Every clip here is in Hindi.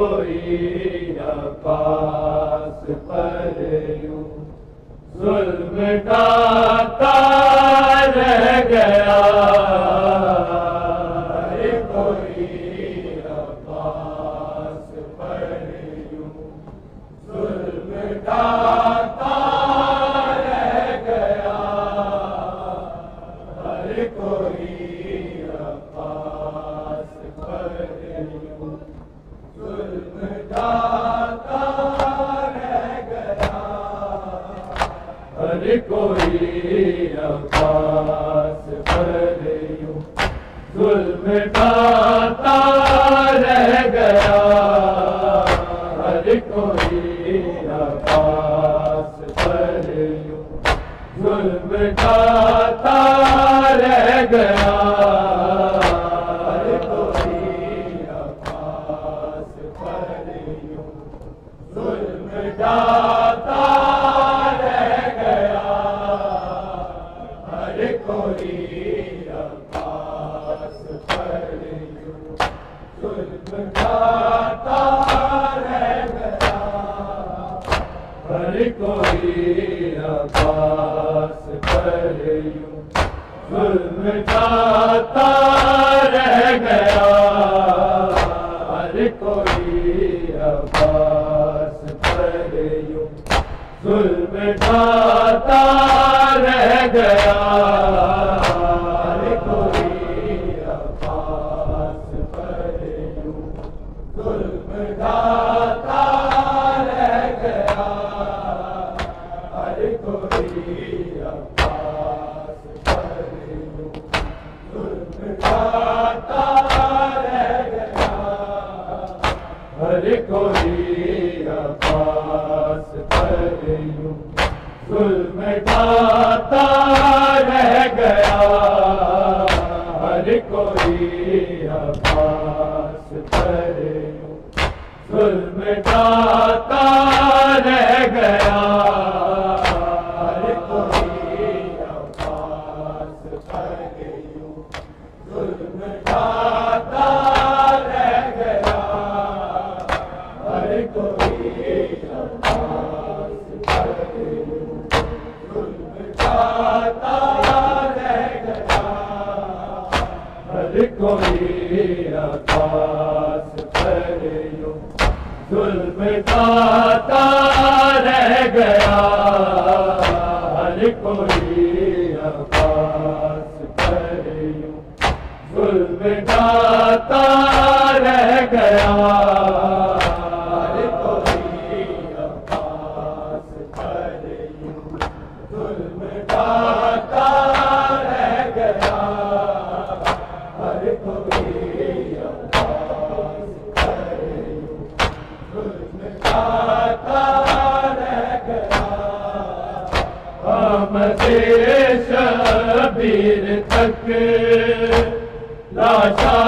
कोई अब्बास पर यूं जुल्म ढाता रह गया। कोई अब्बास पर यूं जुल्म ढाता रह गया। हर कोई अब्बास पर यूं जुल्म ढाता रह गया। हर कोई अब्बास पर यूं जुल्म ढाता रह गया। हर कोई अब्बास पर यूं जुल्म ढाता रह गया। हर कोई अब्बास पर यूं जुल्म ढाता रह गया। हर कोई अब्बास पर यूं जुल्म ढाता रह गया। हर कोई अब्बास पर यूं जुल्म ढाता रह गया। हर कोई अब्बास पर यूं जुल्म ढाता रह गया। हर कोई अब्बास पर यूं जुल्म ढाता रह गया। हर कोई अब्बास पर यूं जुल्म ढाता रह गया। हर कोई अब्बास पर यूं जुल्म ढाता रह गया। हर कोई अब्बास पर यूं जुल्म ढाता रह गया। हर कोई अब्बास पर यूं जुल्म ढाता रह गया। हर कोई अब्बास पर यूं जुल्म ढाता रह गया। हर कोई अब्बास पर यूं जुल्म ढाता रह गया। हर कोई अब्बास पर यूं जुल्म ढाता रह गया। हर कोई अब्बास पर यूं जुल्म ढाता रह गया। हर कोई अब्बास पर यूं जुल्म ढाता रह गया। आमदे शबीर तक लाशा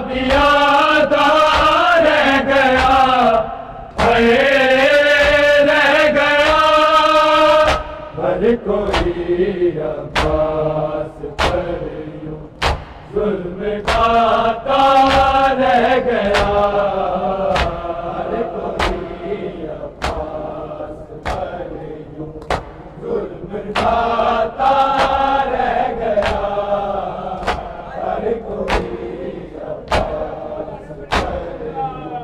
बियादा रह गया। रह गया। हर कोई अब्बास पर यूं जुल्म ढाता रह गया। हर कोई अब्बास पर यूं जुल्म ढाता रह गया। हर कोई अब्बास पर यूं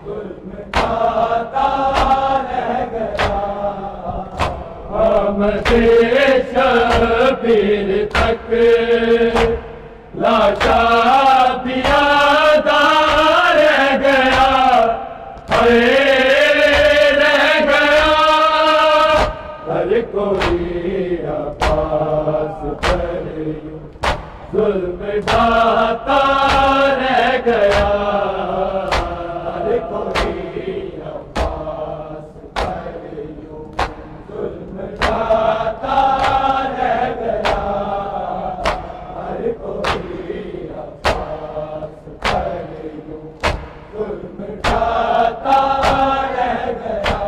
जुल्म ढाता रह गया। आमदे शबीर तक लाशा बियादा रह गया। रह गया। हर कोई अब्बास पर यूं जुल्म ढाता रह गया। हर कोई अब्बास पर यूं जुल्म ढाता रह गया। हर कोई अब्बास पर यूं जुल्म ढाता रह गया।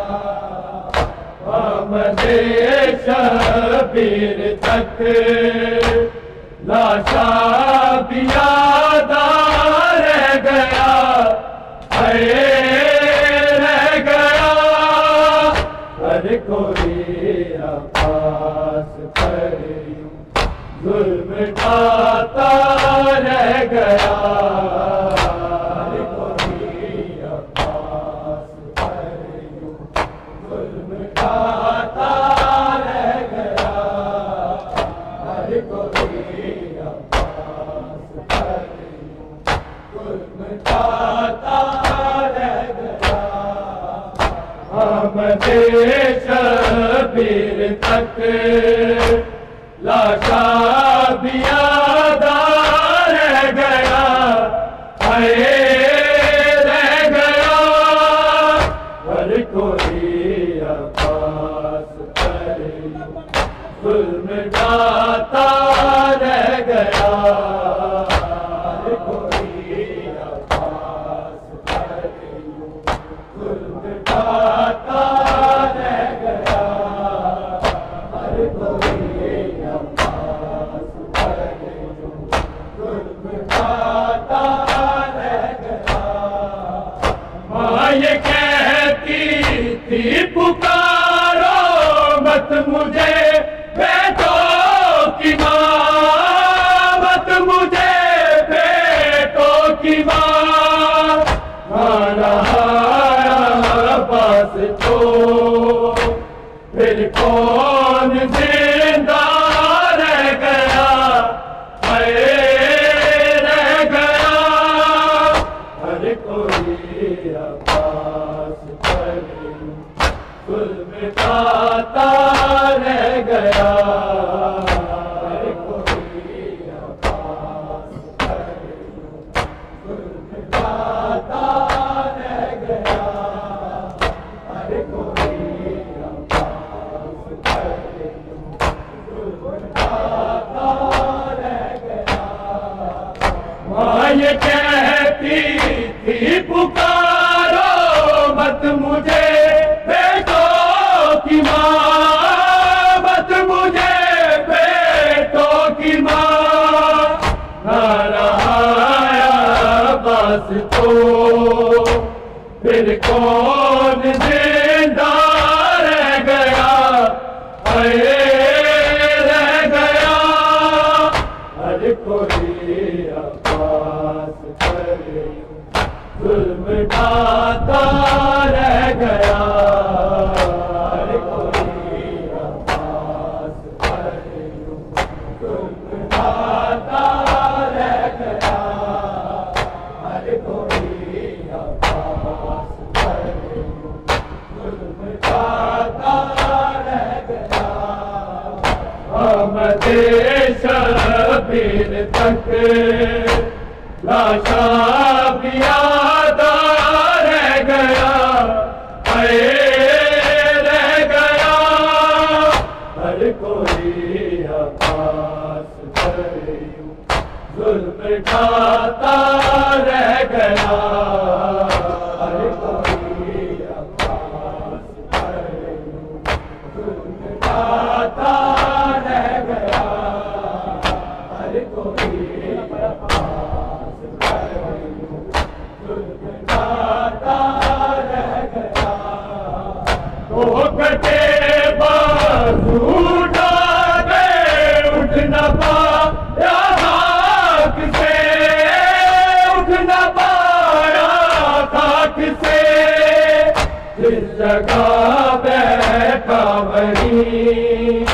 आमदे शबीर तक लाशा बियादा रह गया। जुल्म ढाता रह गया। आमदे शबीर तक लाशा भी यादा रह गया, हाय रह गया। हर कोई अब्बास पर जुल्म ढाता रह गया। हर कोई अब्बास पर जुल्म ढाता रह गया। हर कोई अब्बास पर जुल्म ढाता रह गया। माँ ये कहती थी पुकारो मत मुझे बेटों की माँ, मत मुझे बेटों की माँ। खाना पास तो फिर कौन जिंदा रह गया, हाय रह गया। हर कोई अब्बास पर जुल्म ढाता रह गया। हर कोई अब्बास पर जुल्म ढाता रह गया। हर कोई अब्बास पर जुल्म ढाता रह गया। माँ ये कहती थी पुकारो मत मुझे बेटों की माँ, मत मुझे बेटों की माँ। ना रहा बस तो फिर कौन जिंदा रह गया, हाय रह गया। हर कोई अब्बास पर जुल्म ढाता रह गया। हर कोई अब्बास पर जुल्म ढाता रह गया। हर कोई अब्बास पर जुल्म ढाता रह गया। आमदे शबीर तक लाशा भी यादा रह गया, हाय रह गया। हर कोई अब्बास पर जुल्म ढाता रह गया। हर कोई अब्बास पर जुल्म ढाता रह गया। हर कोई अब्बास पर जुल्म ढाता रह गया। तो कटे बाजू उठा गए, उठ न पाया खाक से, उठ न पाया खाक से। जिस जगह बैठा वहीं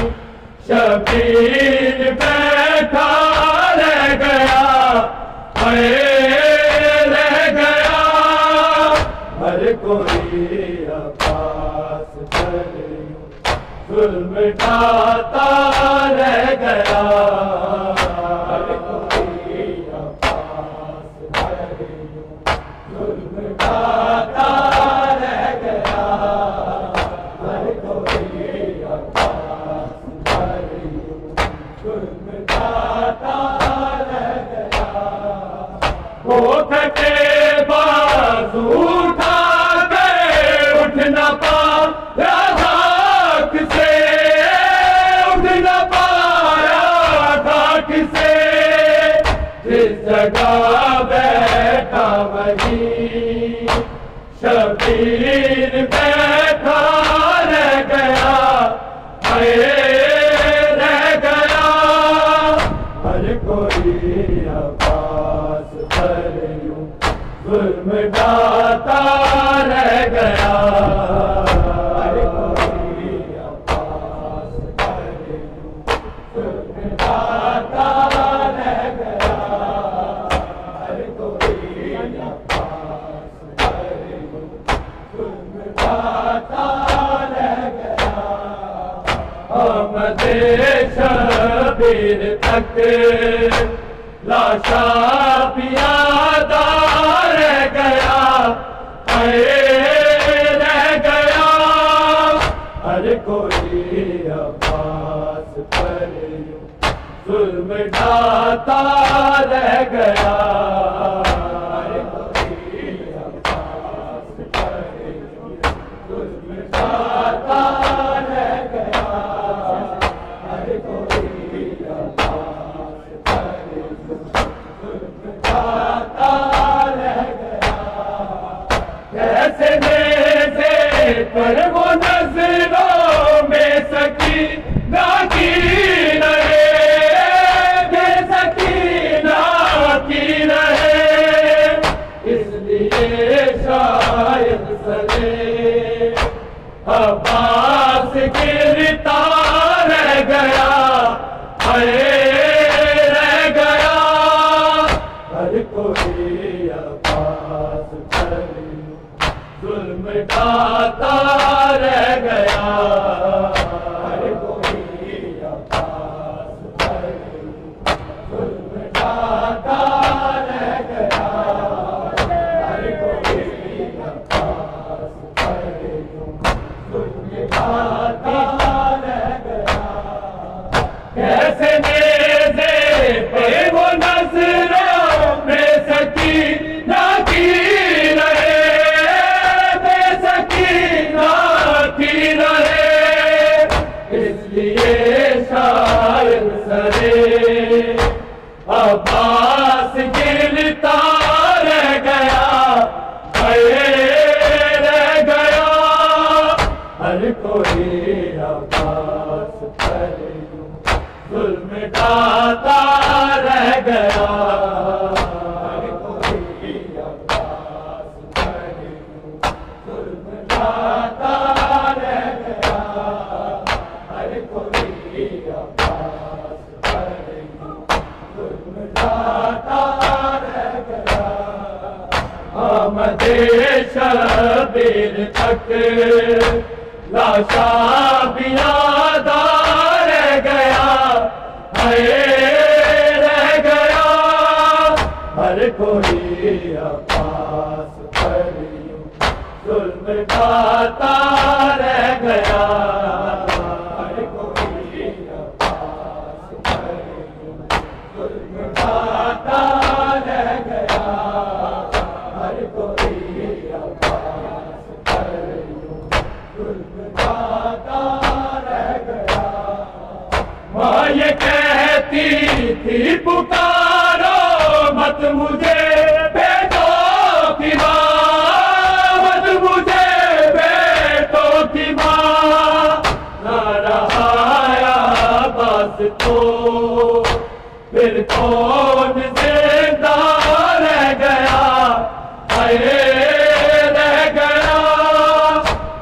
शबीर बैठा रह गया, हाय रह गया। हर कोई अब्बास पर जुल्म ढाता रह गया। हर कोई अब्बास पर जुल्म ढाता रह गया। हर कोई अब्बास पर जुल्म ढाता रह गया। वो कटे बाजू उठा गए, उठ न पाया खाक से, उठ न पाया खाक से। जिस जगह बैठा वहीं शबीर बैठा रह गया, हाय रह गया। हर कोई अब्बास पर जुल्म ढाता रह गया। हर कोई अब्बास पर जुल्म ढाता रह गया। हर कोई शबीर तक लाशा पियादा रह गया, रह गया। हर कोई अब्बास पर जुल्म ढाता रह गया। हर कोई अब्बास पर जुल्म ढाता रह गया। हर कोई अब्बास पर जुल्म ढाता रह गया। कैसे नेज़े पर वो नज़रों में सकीना की रहे, बेसकीना की रहे। इसलिए शायद सरे अब्बास गिरता रह गया, रह गया। हर कोई अब्बास पर जुल्म ढाता रह गया। हर कोई अब्बास पर जुल्म ढाता रह गया। हर कोई अब्बास पर जुल्म ढाता रह गया। कैसे नेज़े पे वो नज़रों में सकीना की रहे, बेसकीना की रहे। इसलिए शायद सरे अब्बास गिरता रह गया, रह गया। हर कोई अब्बास पर जुल्म ढाता रह गया। हर कोई अब्बास पर जुल्म ढाता रह गया। हर कोई अब्बास पर जुल्म ढाता रह गया। आमदे शबीर तक लाशा पियादा रह गया, रह गया। हर कोई अब्बास पर जुल्म ढाता रह गया। हर कोई अब्बास पर जुल्म ढाता रह गया। हर कोई अब्बास पर जुल्म ढाता रह गया। माँ ये कहती थी पुकारो मत मुझे बेटों की माँ, मत मुझे बेटों की माँ। ना रहा बस तो फिर कौन जिंदा रह गया, रह गया।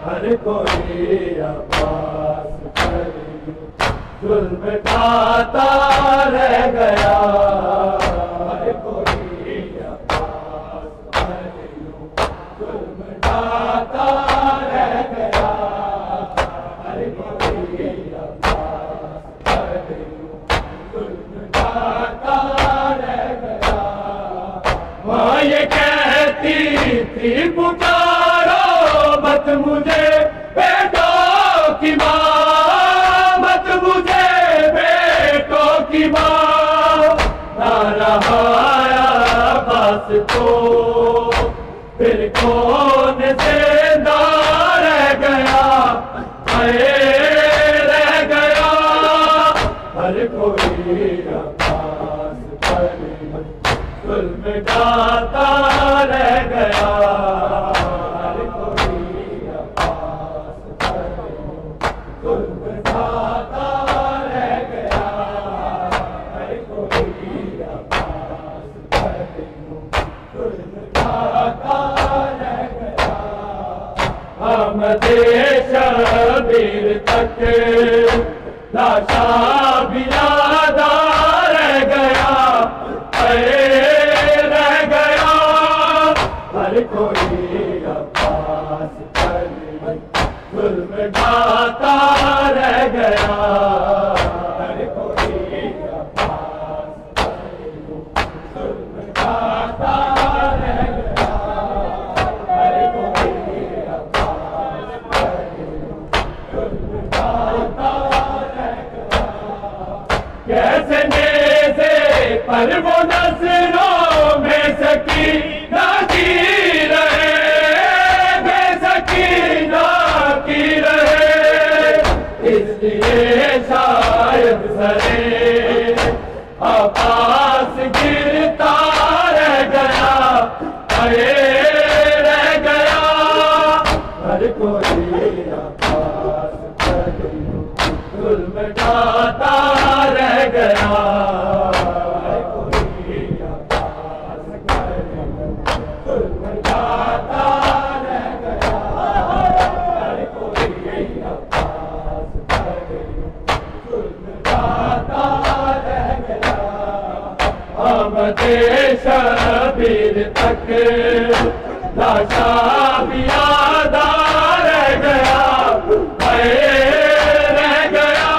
हर कोई अब्बास पर जुल्म ढाता रह गया। हर कोई अब्बास पर जुल्म ढाता रह गया। हर कोई अब्बास पर जुल्म ढाता रह गया। माँ ये कहती थी पुकारो मत मुझे बेटों की माँ, मत मुझे बेटों की माँ। ना रहा बस तो फिर कौन जिंदा रह गया, रह गया। हर कोई अब्बास पर जुल्म ढाता रह गया। हर कोई अब्बास पर जुल्म ढाता रह गया। हर कोई अब्बास पर जुल्म ढाता रह गया। आमदे शबीर तक लाशा बिरादा रह गया, रह गया। हर कोई अब्बास पर जुल्म ढाता रह गया। हर कोई अब्बास पर जुल्म ढाता रह गया। हर कोई अब्बास पर जुल्म ढाता रह गया। कैसे नेज़े पर वो नज़रों में सकीना की रहे, बेसकीना की रहे। इसलिए शायद सरे आकाश गिरता रह गया, अरे रह गया। हर कोई आकाश पर जुल्म ढाता रह गया। हर कोई आकाश पर जुल्म ढाता रह गया। हर कोई आकाश पर जुल्म ढाता रह गया। आमदे शबीर तक लाशा भी याद रह गया, रह गया।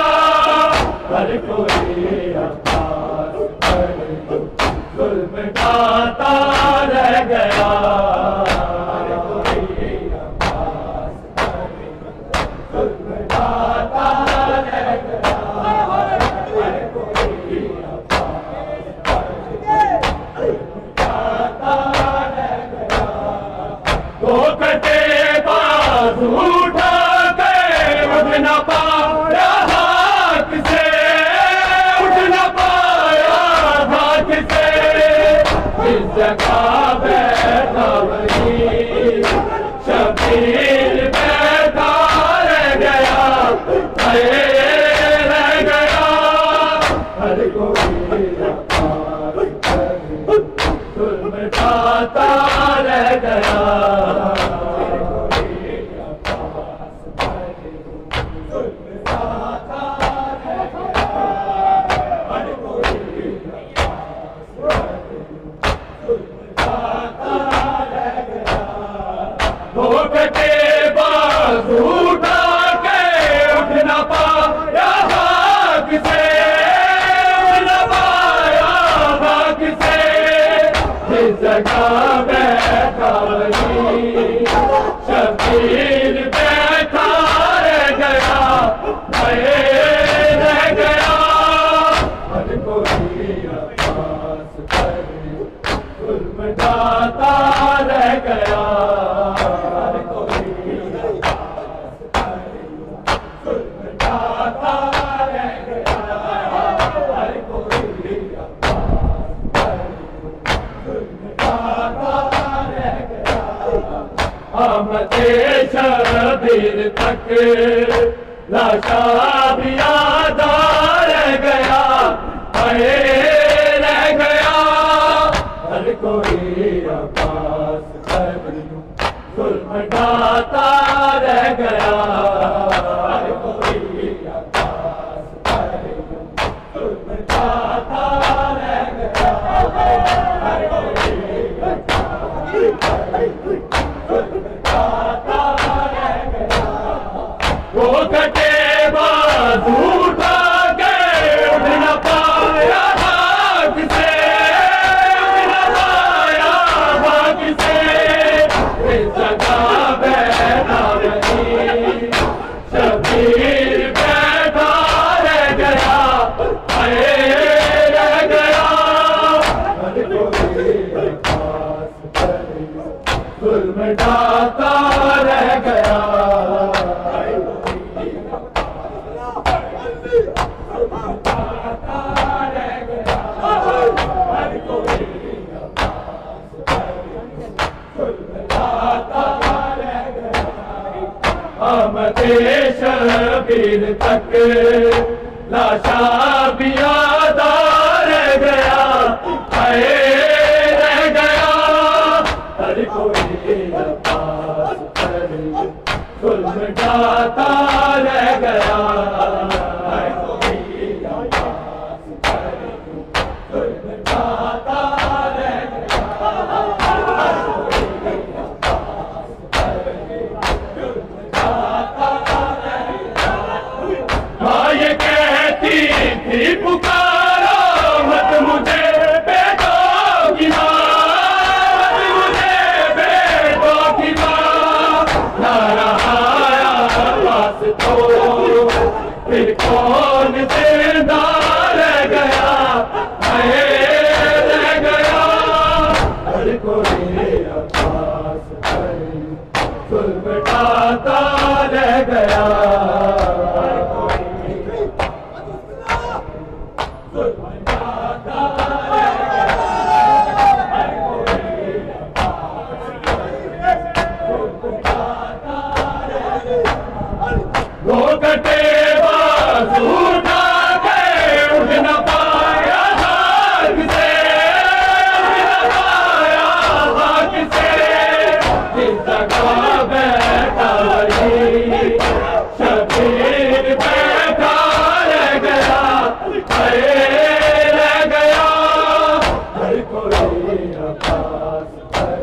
हर कोई अब्बास पर जुल्म ढाता रह गया। हर कोई अब्बास पर जुल्म ढाता रह गया। हर कोई अब्बास पर जुल्म ढाता रह गया। दो कटे बाजू उठा के उठ न पाया हाथ से, उठ न पाया हाथ से। इस जगह बैठा वही शबीर बैठा रह गया, रह गया। हर कोई अब्बास पर जुल्म ढाता रह गया। हर कोई अब्बास पर जुल्म ढाता रह गया। हर कोई अब्बास पर जुल्म ढाता रह गया। दो कटे बाजू उठा के उठ न पाया हाथ से, उठ न पाया हाथ से। जिस जगह बैठा वही शबीर बैठा रह गया, रह गया। हर कोई अब्बास पर जुल्म ढाता रह गया। हर कोई अब्बास पर जुल्म ढाता रह गया। हर कोई अब्बास पर जुल्म ढाता रह गया। आमदे शबीर तक लाशा भी याद रह गया, रह गया। हर कोई अब्बास पर जुल्म ढाता रह गया। हर कोई अब्बास पर जुल्म ढाता रह गया। हर कोई अब्बास पर जुल्म ढाता रह गया। वो कटे बाजू उठा के उठ न पाया हाथ से, उठ न पाया हाथ से। इस जगह बैठा वही शबीर बैठा रह गया, रह गया। हर कोई अब्बास पर जुल्म ढाता रह गया। आमदे शबीर तक लाशा भी याद रह गया, रह गया। हर कोई अब्बास पर जुल्म ढाता रह गया। हर कोई अब्बास पर जुल्म ढाता रह गया। हर कोई फिर कौन जिंदा रह गया, रह गया। हर कोई अब्बास पर जुल्म ढाता रह गया। कटे बाजू उठा के उठ न पाया भाग से, उठ न पाया भाग से। जिस जगह बैठा वही शबीर बैठा रह गया, रह गया। हर कोई अब्बास पर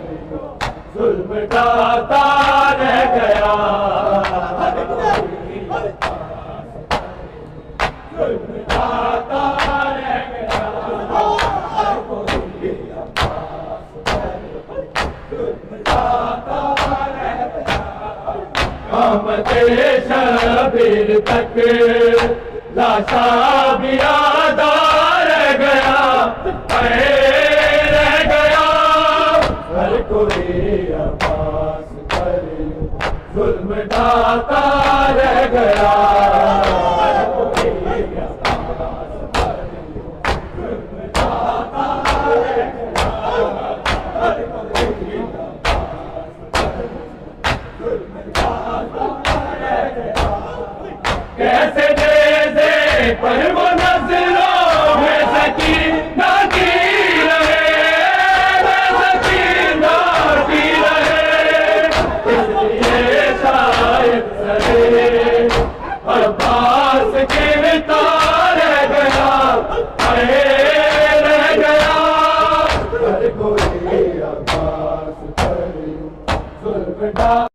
जुल्म ढाता रह गया। शबीर तक लाशा भी आधा रह गया, रह गया। हर कोई अब्बास पर जुल्म ढाता रह गया। कैसे जैसे पर वो नजरों में सकीना की रहे, सकीना की रहे। इसलिए शायद सरे अब्बास के तार रह गया, रह गया। हर कोई अब्बास पर जुल्म ढाता